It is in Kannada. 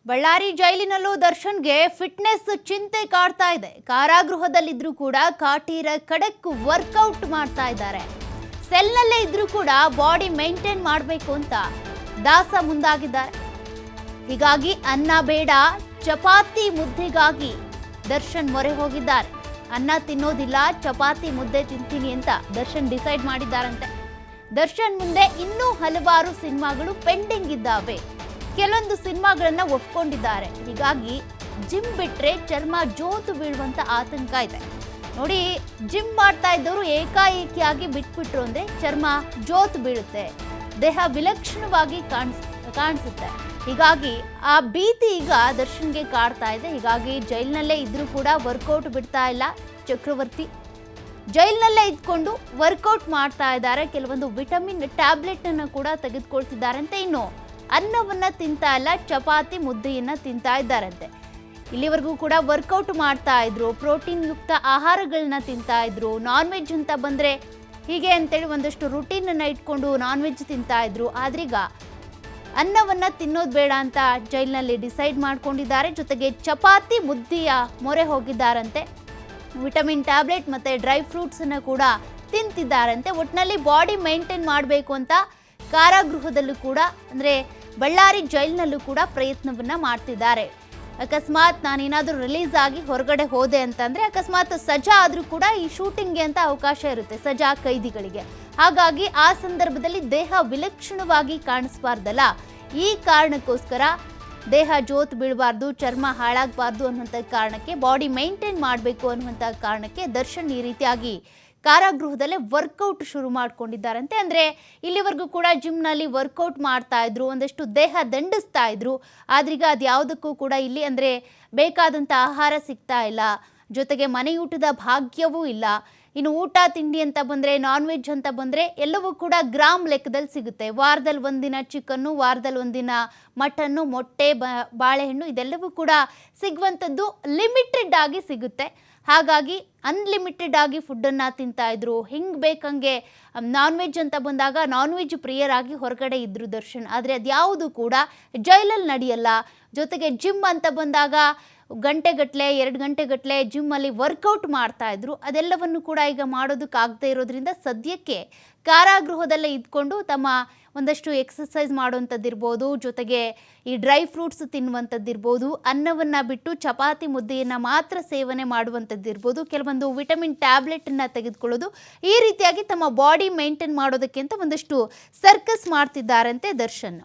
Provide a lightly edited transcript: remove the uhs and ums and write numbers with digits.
ಬಳ್ಳಾರಿ ಜೈಲಿನಲ್ಲೂ ದರ್ಶನ್ಗೆ ಫಿಟ್ನೆಸ್ ಚಿಂತೆ ಕಾಡ್ತಾ ಇದೆ. ಕಾರಾಗೃಹದಲ್ಲಿದ್ರೂ ಕೂಡ ಕಾಟೀರ ಖಡಕ್ ವರ್ಕೌಟ್ ಮಾಡ್ತಾ ಇದ್ದಾರೆ. ಸೆಲ್ನಲ್ಲೇ ಇದ್ರೂ ಕೂಡ ಬಾಡಿ ಮೇಂಟೈನ್ ಮಾಡಬೇಕು ಅಂತ ದಾಸ ಮುಂದಾಗಿದ್ದಾರೆ. ಹೀಗಾಗಿ ಅನ್ನ ಬೇಡ ಚಪಾತಿ ಮುದ್ದೆಗಾಗಿ ದರ್ಶನ್ ಮೊರೆ ಹೋಗಿದ್ದಾರೆ. ಅನ್ನ ತಿನ್ನೋದಿಲ್ಲ, ಚಪಾತಿ ಮುದ್ದೆ ತಿಂತೀನಿ ಅಂತ ದರ್ಶನ್ ಡಿಸೈಡ್ ಮಾಡಿದ್ದಾರಂತೆ. ದರ್ಶನ್ ಮುಂದೆ ಇನ್ನೂ ಹಲವಾರು ಸಿನಿಮಾಗಳು ಪೆಂಡಿಂಗ್ ಇದ್ದಾವೆ. ಕೆಲವೊಂದು ಸಿನಿಮಾಗಳನ್ನ ಒಪ್ಕೊಂಡಿದ್ದಾರೆ. ಹೀಗಾಗಿ ಜಿಮ್ ಬಿಟ್ರೆ ಚರ್ಮ ಜೋತು ಬೀಳುವಂತ ಆತಂಕ ಇದೆ. ನೋಡಿ, ಜಿಮ್ ಮಾಡ್ತಾ ಇದ್ದವರು ಏಕಾಏಕಿಯಾಗಿ ಬಿಟ್ಬಿಟ್ರು ಅಂದ್ರೆ ಚರ್ಮ ಜೋತು ಬೀಳುತ್ತೆ, ದೇಹ ವಿಲಕ್ಷಣವಾಗಿ ಕಾಣಿಸುತ್ತೆ. ಹೀಗಾಗಿ ಆ ಭೀತಿ ಈಗ ದರ್ಶನ್ಗೆ ಕಾಡ್ತಾ ಇದೆ. ಹೀಗಾಗಿ ಜೈಲಿನಲ್ಲೇ ಇದ್ರೂ ಕೂಡ ವರ್ಕೌಟ್ ಬಿಡ್ತಾ ಇಲ್ಲ ಚಕ್ರವರ್ತಿ. ಜೈಲಿನಲ್ಲೇ ಇದ್ಕೊಂಡು ವರ್ಕೌಟ್ ಮಾಡ್ತಾ ಇದ್ದಾರೆ. ಕೆಲವೊಂದು ವಿಟಮಿನ್ ಟ್ಯಾಬ್ಲೆಟ್ ಅನ್ನು ಕೂಡ ತೆಗೆದುಕೊಳ್ತಿದ್ದಾರಂತೆ. ಇನ್ನು ಅನ್ನವನ್ನ ತಿಂತಾ ಇಲ್ಲ, ಚಪಾತಿ ಮುದ್ದೆಯನ್ನ ತಿಂತಾ ಇದ್ದಾರಂತೆ. ಇಲ್ಲಿವರೆಗೂ ಕೂಡ ವರ್ಕೌಟ್ ಮಾಡ್ತಾ ಇದ್ರು, ಪ್ರೋಟೀನ್ ಯುಕ್ತ ಆಹಾರಗಳನ್ನ ತಿಂತಾ ಇದ್ರು. ನಾನ್ ವೆಜ್ ಅಂತ ಬಂದ್ರೆ ಹೀಗೆ ಅಂತೇಳಿ ಒಂದಷ್ಟು ರುಟೀನ್ ಅನ್ನ ಇಟ್ಕೊಂಡು ನಾನ್ ವೆಜ್ ತಿಂತಾ ಇದ್ರು. ಆದ್ರೀಗ ಅನ್ನವನ್ನ ತಿನ್ನೋದು ಬೇಡ ಅಂತ ಜೈಲಿನಲ್ಲಿ ಡಿಸೈಡ್ ಮಾಡ್ಕೊಂಡಿದ್ದಾರೆ. ಜೊತೆಗೆ ಚಪಾತಿ ಮುದ್ದೆಯ ಮೊರೆ ಹೋಗಿದ್ದಾರಂತೆ. ವಿಟಮಿನ್ ಟ್ಯಾಬ್ಲೆಟ್ ಮತ್ತೆ ಡ್ರೈ ಫ್ರೂಟ್ಸ್ ಅನ್ನ ಕೂಡ ತಿಂತಿದ್ದಾರಂತೆ. ಒಟ್ಟಿನಲ್ಲಿ ಬಾಡಿ ಮೇಂಟೈನ್ ಮಾಡಬೇಕು ಅಂತ ಕಾರಾಗೃಹದಲ್ಲೂ ಕೂಡ ಅಂದ್ರೆ ಬಳ್ಳಾರಿ ಜೈಲಿನಲ್ಲೂ ಕೂಡ ಪ್ರಯತ್ನವನ್ನ ಮಾಡ್ತಿದ್ದಾರೆ. ಅಕಸ್ಮಾತ್ ನಾನೇನಾದ್ರೂ ರಿಲೀಸ್ ಆಗಿ ಹೊರಗಡೆ ಹೋದೆ ಅಂತಂದ್ರೆ, ಅಕಸ್ಮಾತ್ ಸಜಾ ಆದ್ರೂ ಕೂಡ ಈ ಶೂಟಿಂಗ್ಗೆ ಅಂತ ಅವಕಾಶ ಇರುತ್ತೆ ಸಜಾ ಕೈದಿಗಳಿಗೆ. ಹಾಗಾಗಿ ಆ ಸಂದರ್ಭದಲ್ಲಿ ದೇಹ ವಿಲಕ್ಷಣವಾಗಿ ಕಾಣಿಸಬಾರ್ದಲ್ಲ, ಈ ಕಾರಣಕ್ಕೋಸ್ಕರ ದೇಹ ಜೋತ್ ಬೀಳಬಾರ್ದು, ಚರ್ಮ ಹಾಳಾಗಬಾರ್ದು ಅನ್ನುವಂಥ ಕಾರಣಕ್ಕೆ, ಬಾಡಿ ಮೇಂಟೈನ್ ಮಾಡಬೇಕು ಅನ್ನುವಂಥ ಕಾರಣಕ್ಕೆ ದರ್ಶನ್ ಈ ರೀತಿಯಾಗಿ ಕಾರಾಗೃಹದಲ್ಲೇ ವರ್ಕೌಟ್ ಶುರು ಮಾಡ್ಕೊಂಡಿದ್ದಾರಂತೆ. ಅಂದರೆ ಇಲ್ಲಿವರೆಗೂ ಕೂಡ ಜಿಮ್ನಲ್ಲಿ ವರ್ಕೌಟ್ ಮಾಡ್ತಾ ಇದ್ರು, ಒಂದಷ್ಟು ದೇಹ ದಂಡಿಸ್ತಾ ಇದ್ರು. ಆದ್ರೀಗ ಅದು ಯಾವುದಕ್ಕೂ ಕೂಡ ಇಲ್ಲಿ ಅಂದರೆ ಬೇಕಾದಂಥ ಆಹಾರ ಸಿಗ್ತಾ ಇಲ್ಲ, ಜೊತೆಗೆ ಮನೆಯೂಟದ ಭಾಗ್ಯವೂ ಇಲ್ಲ. ಇನ್ನು ಊಟ ತಿಂಡಿ ಅಂತ ಬಂದರೆ, ನಾನ್ ವೆಜ್ ಅಂತ ಬಂದರೆ ಎಲ್ಲವೂ ಕೂಡ ಗ್ರಾಮ್ ಲೆಕ್ಕದಲ್ಲಿ ಸಿಗುತ್ತೆ. ವಾರದಲ್ಲಿ ಒಂದಿನ ಚಿಕನ್ನು, ವಾರದಲ್ಲಿ ಒಂದಿನ ಮಟನ್ನು, ಮೊಟ್ಟೆ, ಬಾಳೆಹಣ್ಣು ಇದೆಲ್ಲವೂ ಕೂಡ ಸಿಗುವಂಥದ್ದು ಲಿಮಿಟೆಡ್ ಆಗಿ ಸಿಗುತ್ತೆ. ಹಾಗಾಗಿ ಅನ್ಲಿಮಿಟೆಡ್ ಆಗಿ ಫುಡ್ಡನ್ನು ತಿಂತಾ ಇದ್ರು. ಹಿಂಗೆ ಬೇಕಂಗೆ ನಾನ್ ವೆಜ್ ಅಂತ ಬಂದಾಗ ನಾನ್ ವೆಜ್ ಪ್ರಿಯರಾಗಿ ಹೊರಗಡೆ ಇದ್ರು ದರ್ಶನ್. ಆದರೆ ಅದ್ಯಾವುದು ಕೂಡ ಜೈಲಲ್ಲಿ ನಡೆಯಲ್ಲ. ಜೊತೆಗೆ ಜಿಮ್ ಅಂತ ಬಂದಾಗ ಗಂಟೆಗಟ್ಟಲೆ 2 ಗಂಟೆಗಟ್ಟಲೆ ಜಿಮ್ಮಲ್ಲಿ ವರ್ಕೌಟ್ ಮಾಡ್ತಾ ಇದ್ರು. ಅದೆಲ್ಲವನ್ನು ಕೂಡ ಈಗ ಮಾಡೋದಕ್ಕಾಗದೇ ಇರೋದ್ರಿಂದ ಸದ್ಯಕ್ಕೆ ಕಾರಾಗೃಹದಲ್ಲೇ ಇದ್ಕೊಂಡು ತಮ್ಮ ಒಂದಷ್ಟು ಎಕ್ಸಸೈಸ್ ಮಾಡುವಂಥದ್ದಿರ್ಬೋದು, ಜೊತೆಗೆ ಈ ಡ್ರೈ ಫ್ರೂಟ್ಸ್ ತಿನ್ನುವಂಥದ್ದಿರ್ಬೋದು, ಅನ್ನವನ್ನು ಬಿಟ್ಟು ಚಪಾತಿ ಮುದ್ದೆಯನ್ನು ಮಾತ್ರ ಸೇವನೆ ಮಾಡುವಂಥದ್ದಿರ್ಬೋದು, ಕೆಲವೊಂದು ವಿಟಮಿನ್ ಟ್ಯಾಬ್ಲೆಟನ್ನು ತೆಗೆದುಕೊಳ್ಳೋದು, ಈ ರೀತಿಯಾಗಿ ತಮ್ಮ ಬಾಡಿ ಮೇಂಟೈನ್ ಮಾಡೋದಕ್ಕೆ ಅಂತ ಒಂದಷ್ಟು ಸರ್ಕಸ್ ಮಾಡ್ತಿದ್ದಾರಂತೆ ದರ್ಶನ್.